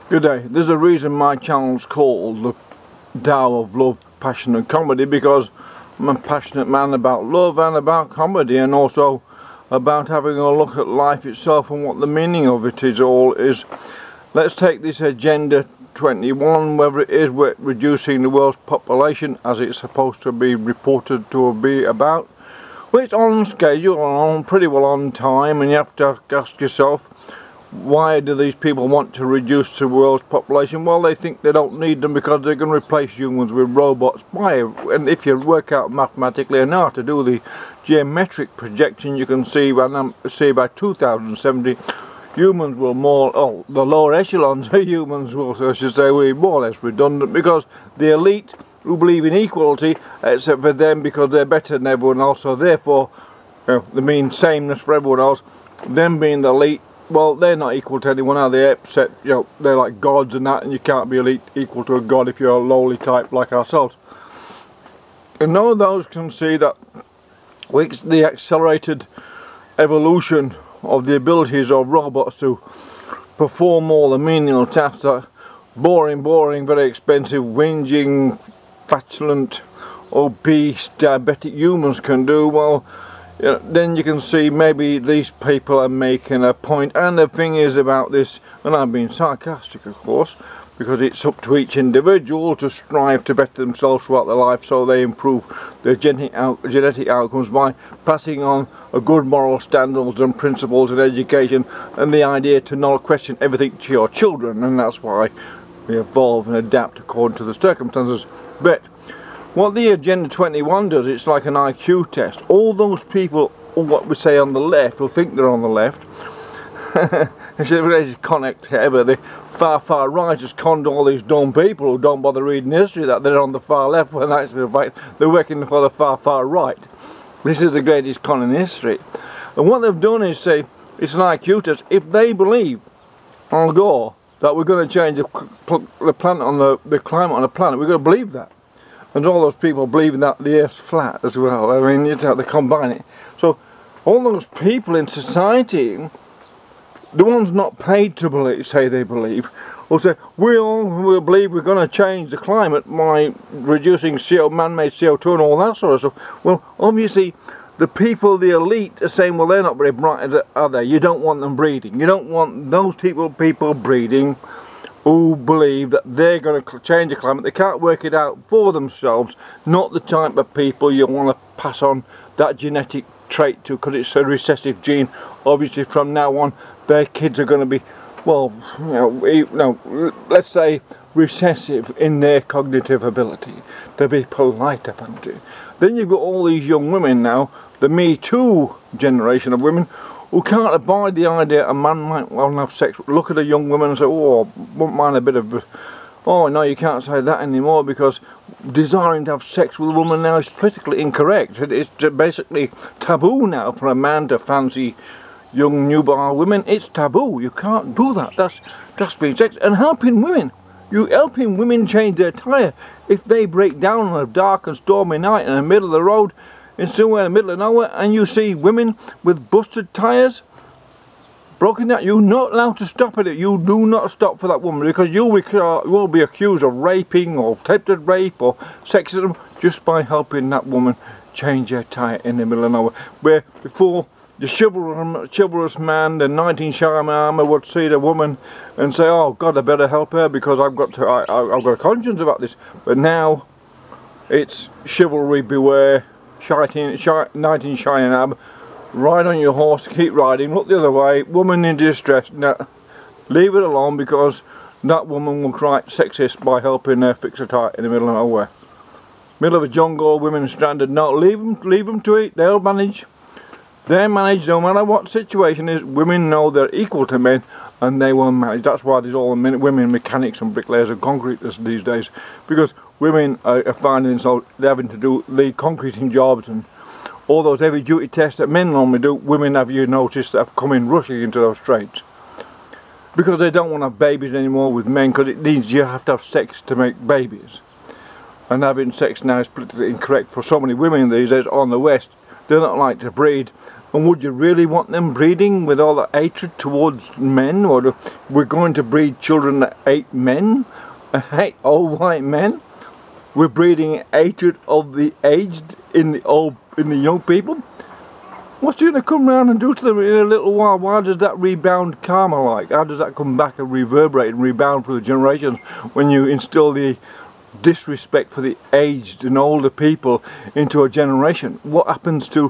Good day. There's a reason my channel's called the Tao of Love, Passion and Comedy, because I'm a passionate man about love and about comedy, and also about having a look at life itself and what the meaning of it is. Let's take this Agenda 21, whether it is reducing the world's population as it's supposed to be reported to be about. Well, it's on schedule and pretty well on time, and you have to ask yourself, why do these people want to reduce the world's population? Well, they think they don't need them because they're going to replace humans with robots. And if you work out mathematically and how to do the geometric projection, you can see by 2070 humans will the lower echelons of humans will, I should say, will be more or less redundant, because the elite who believe in equality, except for them because they're better than everyone else, so therefore they mean sameness for everyone else, them being the elite, well, they're not equal to anyone, are they? Except, they're like gods and that, and you can't be equal to a god if you're a lowly type like ourselves. And none of those can see that the accelerated evolution of the abilities of robots to perform all the menial tasks that boring, very expensive, whinging, flatulent, obese, diabetic humans can do. Well, then you can see maybe these people are making a point. And the thing is about this, and I'm being sarcastic of course, because it's up to each individual to strive to better themselves throughout their life, so they improve their genetic outcomes by passing on a good moral standards and principles in education, and the idea to not question everything to your children. And that's why we evolve and adapt according to the circumstances. But what the Agenda 21 does, it's like an IQ test. All those people, what we say on the left, or think they're on the left, it's the greatest connect ever. The far right has conned all these dumb people who don't bother reading history that they're on the far left, when actually in fact they're working for the far right. This is the greatest con in history. And what they've done is say, it's an IQ test. If they believe, Al Gore, that we're going to change the planet on the climate on the planet, we're going to believe that. And all those people believing that the Earth's flat as well. I mean, you have to combine it. So all those people in society, the ones not paid to believe, say they believe, will say, we believe we're going to change the climate by reducing man-made CO2 and all that sort of stuff. Well, obviously, the people, the elite, are saying, well, they're not very bright, are they? You don't want them breeding. You don't want those people breeding who believe that they're going to change the climate. They can't work it out for themselves. Not the type of people you want to pass on that genetic trait to, because it's a recessive gene. Obviously, from now on, their kids are going to be, well, let's say recessive in their cognitive ability to be polite about it. Then you've got all these young women now, the Me Too generation of women, who can't abide the idea a man might well have sex. Look at a young woman and say, oh, I wouldn't mind a bit of, oh no, you can't say that anymore, because desiring to have sex with a woman now is politically incorrect. It's basically taboo now for a man to fancy young newborn women. It's taboo. You can't do that. That's being sex. And helping women. You helping women change their tyre. If they break down on a dark and stormy night in the middle of the road, in somewhere in the middle of nowhere, and you see women with busted tyres, broken down, you're not allowed to stop at it. You do not stop for that woman, because you will be accused of raping or attempted rape or sexism just by helping that woman change her tyre in the middle of nowhere. Where before, the chivalrous man, the 19 armour would see the woman and say, oh God, I better help her because I've got a conscience about this. But now it's chivalry beware, 19 shining armour, ride on your horse, keep riding, look the other way, woman in distress, no, leave it alone, because that woman will cry sexist by helping her fix a tyre in the middle of nowhere. Middle of a jungle, women stranded, no, leave them to it, they'll manage. They manage no matter what situation is. Women know they're equal to men, and they will manage. That's why there's all the women mechanics and bricklayers and concreters these days, because women are finding themselves having to do the concreting jobs and all those heavy duty tests that men normally do. Women, have you noticed, have come in rushing into those trades, because they don't want to have babies anymore with men, because it means you have to have sex to make babies, and having sex now is politically incorrect for so many women these days on the West. They don't like to breed. And would you really want them breeding with all that hatred towards men? Or we're going to breed children that hate men, hate old white men? We're breeding hatred of the aged in the young people? What's it going to come round and do to them in a little while? Why does that rebound karma like? How does that come back and reverberate and rebound through the generations when you instill the disrespect for the aged and older people into a generation? What happens to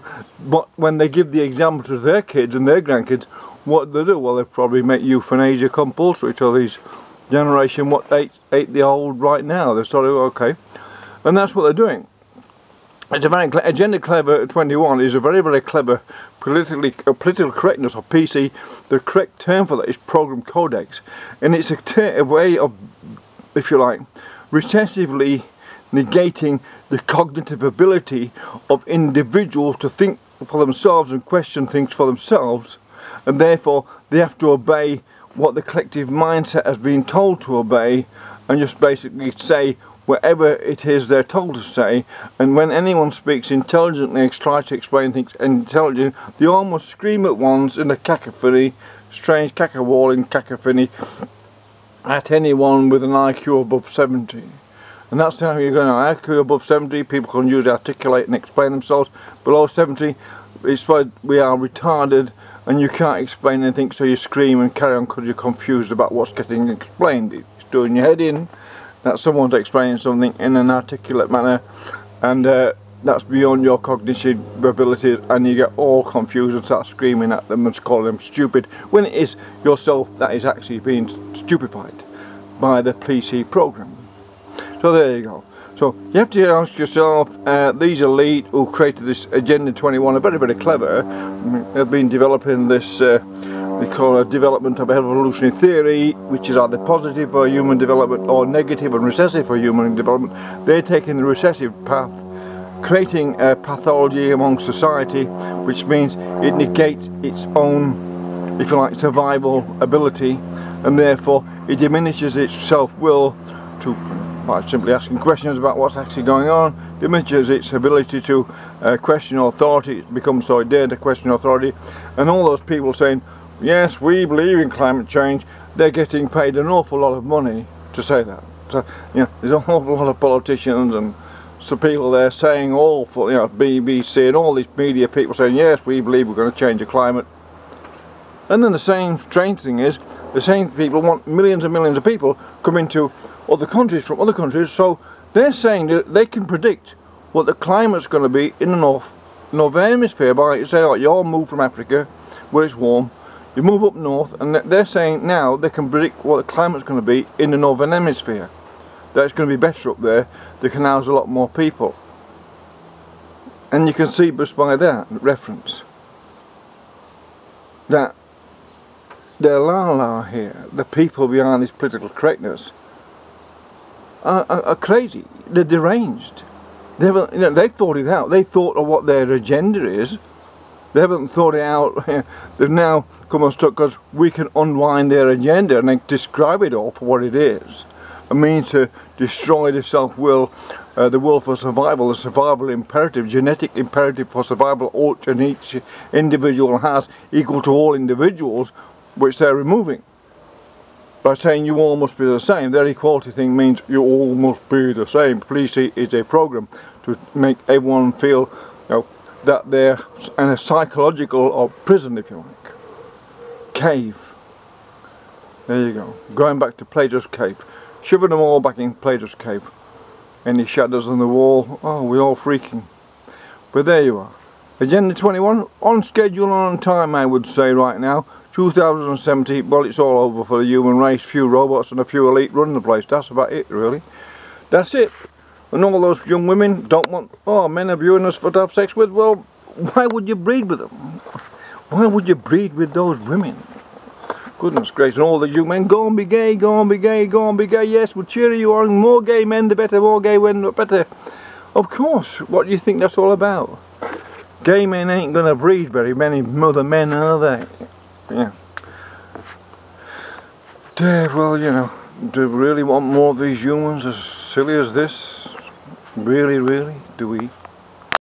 when they give the example to their kids and their grandkids? What do they do? Well, they probably make euthanasia compulsory to these generation what ate the old right now. They're sort of okay, and that's what they're doing. It's a very Agenda Clever 21 is a very clever political correctness, or PC. The correct term for that is program codex, and it's a way of, if you like, recessively negating the cognitive ability of individuals to think for themselves and question things for themselves, and therefore they have to obey what the collective mindset has been told to obey, and just basically say whatever it is they're told to say. And when anyone speaks intelligently, tries to explain things intelligently, they almost scream at once in a cacophony, strange cacawaling cacophony, at anyone with an IQ above 70. And that's how you're going to IQ above 70, people can usually articulate and explain themselves. Below 70, it's why we are retarded and you can't explain anything, so you scream and carry on because you're confused about what's getting explained. It's doing your head in that someone's explaining something in an articulate manner, and that's beyond your cognitive abilities, and you get all confused and start screaming at them and calling them stupid, when it is yourself that is actually being stupefied by the PC program. So there you go. So you have to ask yourself, these elite who created this Agenda 21 are very clever. They've been developing this, they call it development of evolutionary theory, which is either positive for human development or negative and recessive for human development. They're taking the recessive path, creating a pathology among society, which means it negates its own, if you like, survival ability, and therefore it diminishes its self-will to, by simply asking questions about what's actually going on, diminishes its ability to question authority. It becomes so dared to question authority, and all those people saying, yes, we believe in climate change, they're getting paid an awful lot of money to say that. So, you know, there's an awful lot of politicians and some people there saying awful, you know, BBC and all these media people saying, yes, we believe we're going to change the climate. And then the same strange thing is, the same people want millions and millions of people coming to other countries from other countries, so they're saying that they can predict what the climate's going to be in the northern hemisphere by, say, like, you all move from Africa where it's warm, you move up north, and they're saying now they can predict what the climate's going to be in the northern hemisphere, that it's going to be better up there, they can house a lot more people. And you can see just by that reference that the la-la here, the people behind this political correctness, are crazy. They're deranged. They haven't, you know, they've thought it out. They thought of what their agenda is. They haven't thought it out. They've now come unstuck because we can unwind their agenda and then describe it all for what it is. A means to destroy the self-will, the will for survival, the survival imperative, genetic imperative for survival, which each individual has, equal to all individuals, which they're removing. By saying you all must be the same, their equality thing means you all must be the same. Police is a program to make everyone feel, you know, that they're in a psychological or prison, if you like. Cave. There you go. Going back to Plato's cave. Shivering them all back in Plato's cave. Any shadows on the wall? Oh, we're all freaking. But there you are. Agenda 21, on schedule and on time, I would say right now. 2070, well, it's all over for the human race. Few robots and a few elite running the place. That's about it, really. That's it. And all those young women don't want, oh, men are viewing us for to have sex with. Well, why would you breed with them? Why would you breed with those women? Goodness gracious. And all the young men, go and be gay, go and be gay, go and be gay. Yes, we'll cheer you on. More gay men, the better. More gay men, the better. Of course. What do you think that's all about? Gay men ain't going to breed very many other men, are they? Yeah. Well, you know, do we really want more of these humans as silly as this? Really, do we?